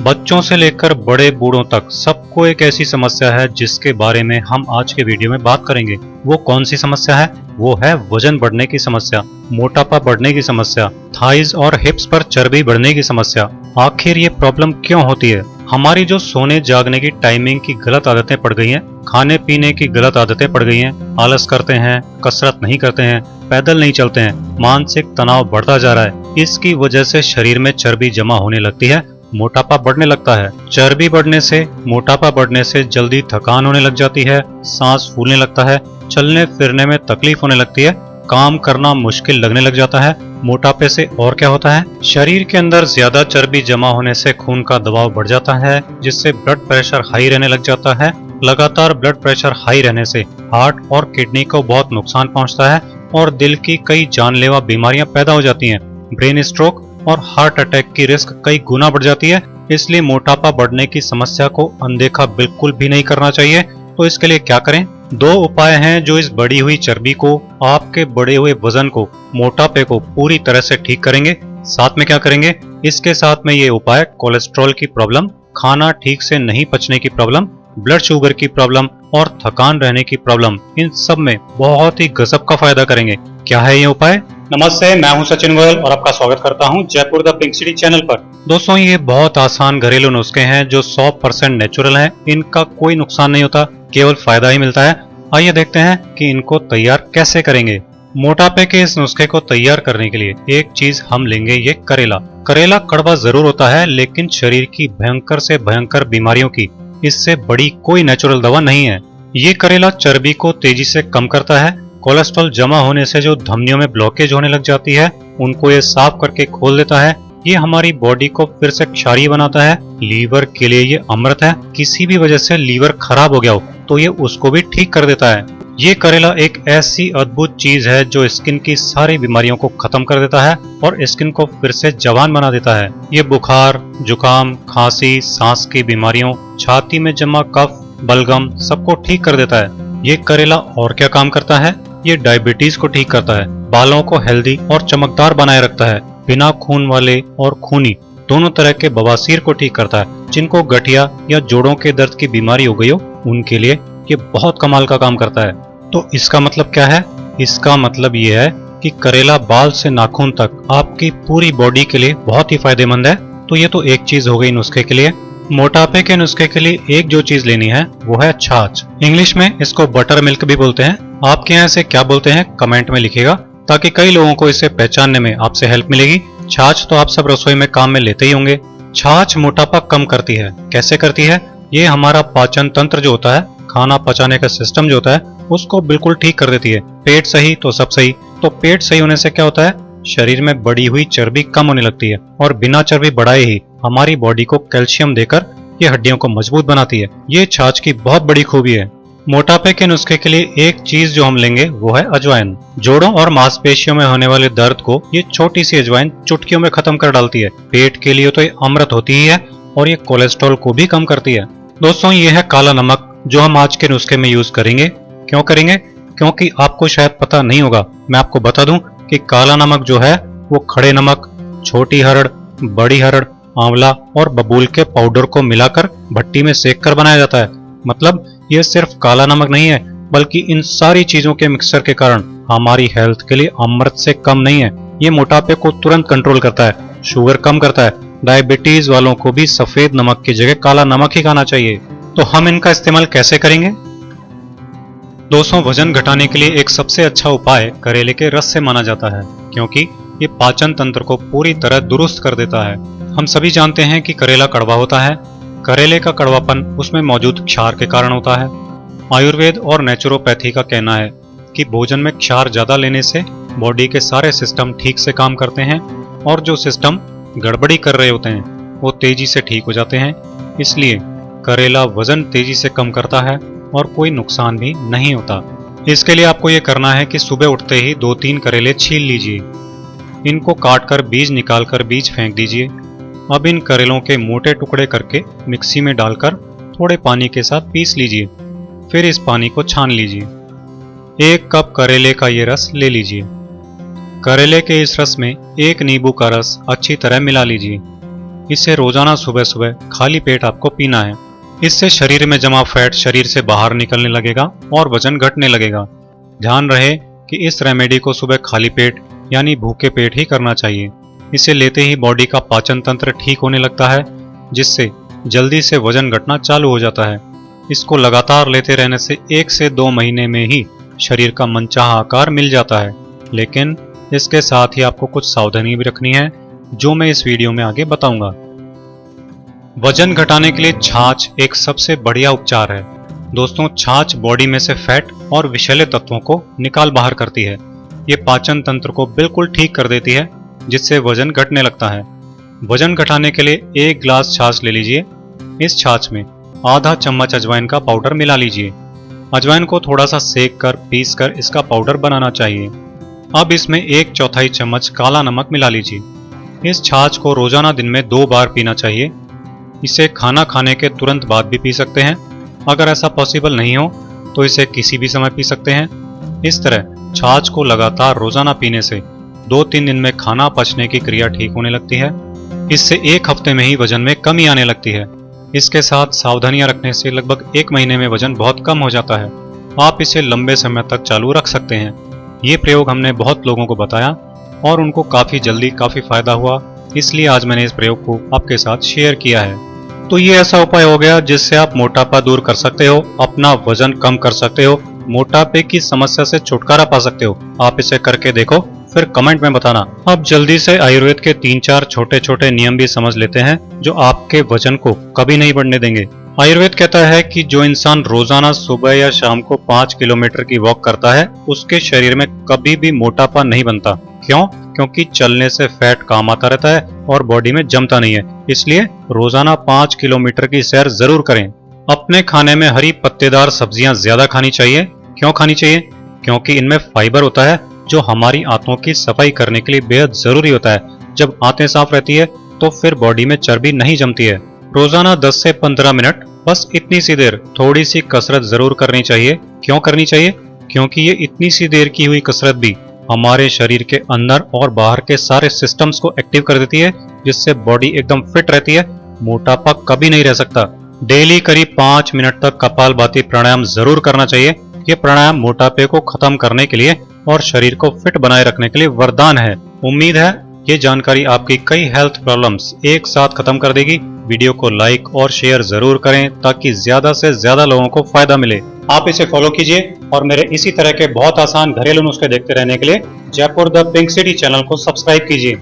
बच्चों से लेकर बड़े बूढ़ों तक सबको एक ऐसी समस्या है जिसके बारे में हम आज के वीडियो में बात करेंगे। वो कौन सी समस्या है? वो है वजन बढ़ने की समस्या, मोटापा बढ़ने की समस्या, थाइज और हिप्स पर चर्बी बढ़ने की समस्या। आखिर ये प्रॉब्लम क्यों होती है? हमारी जो सोने जागने की टाइमिंग की गलत आदतें पड़ गई हैं, खाने पीने की गलत आदतें पड़ गई हैं, आलस करते हैं, कसरत नहीं करते हैं, पैदल नहीं चलते हैं, मानसिक तनाव बढ़ता जा रहा है। इसकी वजह से शरीर में चर्बी जमा होने लगती है, मोटापा बढ़ने लगता है। चर्बी बढ़ने से, मोटापा बढ़ने से जल्दी थकान होने लग जाती है, सांस फूलने लगता है, चलने फिरने में तकलीफ होने लगती है, काम करना मुश्किल लगने लग जाता है। मोटापे से और क्या होता है? शरीर के अंदर ज्यादा चर्बी जमा होने से खून का दबाव बढ़ जाता है, जिससे ब्लड प्रेशर हाई रहने लग जाता है। लगातार ब्लड प्रेशर हाई रहने से हार्ट और किडनी को बहुत नुकसान पहुंचता है और दिल की कई जानलेवा बीमारियां पैदा हो जाती हैं। ब्रेन स्ट्रोक और हार्ट अटैक की रिस्क कई गुना बढ़ जाती है। इसलिए मोटापा बढ़ने की समस्या को अनदेखा बिल्कुल भी नहीं करना चाहिए। तो इसके लिए क्या करें? दो उपाय हैं जो इस बढ़ी हुई चर्बी को, आपके बढ़े हुए वजन को, मोटापे को पूरी तरह से ठीक करेंगे। साथ में क्या करेंगे? इसके साथ में ये उपाय कोलेस्ट्रॉल की प्रॉब्लम, खाना ठीक से नहीं पचने की प्रॉब्लम, ब्लड शुगर की प्रॉब्लम और थकान रहने की प्रॉब्लम, इन सब में बहुत ही गजब का फायदा करेंगे। क्या है ये उपाय? नमस्ते, मैं हूं सचिन गोयल और आपका स्वागत करता हूं Jaipur the pink city channel पर। दोस्तों, ये बहुत आसान घरेलू नुस्खे हैं जो 100% नेचुरल हैं। इनका कोई नुकसान नहीं होता, केवल फायदा ही मिलता है। आइए देखते हैं कि इनको तैयार कैसे करेंगे। मोटापे के इस नुस्खे को तैयार करने के लिए एक चीज हम लेंगे, ये करेला। करेला कड़वा जरूर होता है, लेकिन शरीर की भयंकर से भयंकर बीमारियों की इससे बड़ी कोई नेचुरल दवा नहीं है। ये करेला चर्बी को तेजी से कम करता है। कोलेस्ट्रॉल जमा होने से जो धमनियों में ब्लॉकेज होने लग जाती है, उनको ये साफ करके खोल देता है। ये हमारी बॉडी को फिर से क्षारीय बनाता है। लीवर के लिए ये अमृत है। किसी भी वजह से लीवर खराब हो गया हो तो ये उसको भी ठीक कर देता है। ये करेला एक ऐसी अद्भुत चीज है जो स्किन की सारी बीमारियों को खत्म कर देता है और स्किन को फिर से जवान बना देता है। ये बुखार, जुकाम, खांसी, सांस की बीमारियों, छाती में जमा कफ, बलगम सबको ठीक कर देता है। ये करेला और क्या काम करता है? ये डायबिटीज को ठीक करता है, बालों को हेल्दी और चमकदार बनाए रखता है, बिना खून वाले और खूनी दोनों तरह के बवासीर को ठीक करता है। जिनको गठिया या जोड़ों के दर्द की बीमारी हो गई हो, उनके लिए ये बहुत कमाल का काम करता है। तो इसका मतलब क्या है? इसका मतलब ये है कि करेला बाल से नाखून तक आपकी पूरी बॉडी के लिए बहुत ही फायदेमंद है। तो ये तो एक चीज हो गई नुस्खे के लिए। मोटापे के नुस्खे के लिए एक जो चीज लेनी है वो है छाछ। इंग्लिश में इसको बटर मिल्क भी बोलते हैं। आपके यहाँ से क्या बोलते हैं कमेंट में लिखिएगा, ताकि कई लोगों को इसे पहचानने में आपसे हेल्प मिलेगी। छाछ तो आप सब रसोई में काम में लेते ही होंगे। छाछ मोटापा कम करती है। कैसे करती है? ये हमारा पाचन तंत्र जो होता है, खाना पचाने का सिस्टम जो होता है, उसको बिल्कुल ठीक कर देती है। पेट सही तो सब सही। तो पेट सही होने से क्या होता है? शरीर में बढ़ी हुई चर्बी कम होने लगती है और बिना चर्बी बढ़ाए ही हमारी बॉडी को कैल्शियम देकर ये हड्डियों को मजबूत बनाती है। ये छाछ की बहुत बड़ी खूबी है। मोटापे के नुस्खे के लिए एक चीज जो हम लेंगे वो है अजवाइन। जोड़ों और मांसपेशियों में होने वाले दर्द को ये छोटी सी अजवाइन चुटकियों में खत्म कर डालती है। पेट के लिए तो ये अमृत होती ही है और ये कोलेस्ट्रॉल को भी कम करती है। दोस्तों, ये है काला नमक जो हम आज के नुस्खे में यूज करेंगे। क्यों करेंगे? क्योंकि आपको शायद पता नहीं होगा। मैं आपको बता दूं कि काला नमक जो है वो खड़े नमक, छोटी हरड़, बड़ी हरड़, आंवला और बबूल के पाउडर को मिलाकर भट्टी में सेक कर बनाया जाता है। मतलब ये सिर्फ काला नमक नहीं है, बल्कि इन सारी चीजों के मिक्सचर के कारण हमारी हेल्थ के लिए अमृत से कम नहीं है। ये मोटापे को तुरंत कंट्रोल करता है, शुगर कम करता है। डायबिटीज वालों को भी सफेद नमक की जगह काला नमक ही खाना चाहिए। तो हम इनका इस्तेमाल कैसे करेंगे? दोस्तों, वजन घटाने के लिए एक सबसे अच्छा उपाय करेले के रस से माना जाता है, क्योंकि ये पाचन तंत्र को पूरी तरह दुरुस्त कर देता है। हम सभी जानते हैं कि करेला कड़वा होता है। करेले का कड़वापन उसमें मौजूद क्षार के कारण होता है। आयुर्वेद और नेचुरोपैथी का कहना है कि भोजन में क्षार ज्यादा लेने से बॉडी के सारे सिस्टम ठीक से काम करते हैं और जो सिस्टम गड़बड़ी कर रहे होते हैं वो तेजी से ठीक हो जाते हैं। इसलिए करेला वजन तेजी से कम करता है और कोई नुकसान भी नहीं होता। इसके लिए आपको ये करना है कि सुबह उठते ही 2-3 करेले छील लीजिए। इनको काटकर बीज निकालकर बीज फेंक दीजिए। अब इन करेलों के मोटे टुकड़े करके मिक्सी में डालकर थोड़े पानी के साथ पीस लीजिए। फिर इस पानी को छान लीजिए। 1 कप करेले का ये रस ले लीजिए। करेले के इस रस में 1 नींबू का रस अच्छी तरह मिला लीजिए। इसे रोजाना सुबह सुबह खाली पेट आपको पीना है। इससे शरीर में जमा फैट शरीर से बाहर निकलने लगेगा और वजन घटने लगेगा। ध्यान रहे कि इस रेमेडी को सुबह खाली पेट यानी भूखे पेट ही करना चाहिए। इसे लेते ही बॉडी का पाचन तंत्र ठीक होने लगता है, जिससे जल्दी से वजन घटना चालू हो जाता है। इसको लगातार लेते रहने से 1 से 2 महीने में ही शरीर का मनचाहा आकार मिल जाता है। लेकिन इसके साथ ही आपको कुछ सावधानी भी रखनी है, जो मैं इस वीडियो में आगे बताऊंगा। वजन घटाने के लिए छाछ एक सबसे बढ़िया उपचार है। दोस्तों, छाछ बॉडी में से फैट और विषैले तत्वों को निकाल बाहर करती है। ये पाचन तंत्र को बिल्कुल ठीक कर देती है, जिससे वजन घटने लगता है। वजन घटाने के लिए 1 गिलास छाछ ले लीजिए। इस छाछ में आधा चम्मच अजवाइन का पाउडर मिला लीजिए। अजवाइन को थोड़ा सा सेक कर पीस कर इसका पाउडर बनाना चाहिए। अब इसमें 1/4 चम्मच काला नमक मिला लीजिए। इस छाछ को रोजाना दिन में 2 बार पीना चाहिए। इसे खाना खाने के तुरंत बाद भी पी सकते हैं। अगर ऐसा पॉसिबल नहीं हो तो इसे किसी भी समय पी सकते हैं। इस तरह छाछ को लगातार रोजाना पीने से 2-3 दिन में खाना पचने की क्रिया ठीक होने लगती है। इससे 1 हफ्ते में ही वजन में कमी आने लगती है। इसके साथ सावधानियां रखने से लगभग 1 महीने में वजन बहुत कम हो जाता है। आप इसे लंबे समय तक चालू रख सकते हैं। ये प्रयोग हमने बहुत लोगों को बताया और उनको काफी जल्दी काफी फायदा हुआ, इसलिए आज मैंने इस प्रयोग को आपके साथ शेयर किया है। तो ये ऐसा उपाय हो गया जिससे आप मोटापा दूर कर सकते हो, अपना वजन कम कर सकते हो, मोटापे की समस्या से छुटकारा पा सकते हो। आप इसे करके देखो, फिर कमेंट में बताना। अब जल्दी से आयुर्वेद के 3-4 छोटे छोटे नियम भी समझ लेते हैं, जो आपके वजन को कभी नहीं बढ़ने देंगे। आयुर्वेद कहता है कि जो इंसान रोजाना सुबह या शाम को 5 किलोमीटर की वॉक करता है, उसके शरीर में कभी भी मोटापा नहीं बनता। क्यों? क्योंकि चलने से फैट काम आता रहता है और बॉडी में जमता नहीं है। इसलिए रोजाना 5 किलोमीटर की सैर जरूर करें। अपने खाने में हरी पत्तेदार सब्जियां ज्यादा खानी चाहिए। क्यों खानी चाहिए? क्योंकि इनमें फाइबर होता है, जो हमारी आंतों की सफाई करने के लिए बेहद जरूरी होता है। जब आंतें साफ रहती है तो फिर बॉडी में चर्बी नहीं जमती है। रोजाना 10 से 15 मिनट, बस इतनी सी देर थोड़ी सी कसरत जरूर करनी चाहिए। क्यों करनी चाहिए? क्योंकि ये इतनी सी देर की हुई कसरत भी हमारे शरीर के अंदर और बाहर के सारे सिस्टम्स को एक्टिव कर देती है, जिससे बॉडी एकदम फिट रहती है। मोटापा कभी नहीं रह सकता। डेली करीब 5 मिनट तक कपालभाति प्राणायाम जरूर करना चाहिए। ये प्राणायाम मोटापे को खत्म करने के लिए और शरीर को फिट बनाए रखने के लिए वरदान है। उम्मीद है ये जानकारी आपकी कई हेल्थ प्रॉब्लम्स एक साथ खत्म कर देगी। वीडियो को लाइक और शेयर जरूर करें ताकि ज्यादा से ज्यादा लोगों को फायदा मिले। आप इसे फॉलो कीजिए और मेरे इसी तरह के बहुत आसान घरेलू नुस्खे देखते रहने के लिए Jaipur the pink city channel को सब्सक्राइब कीजिए।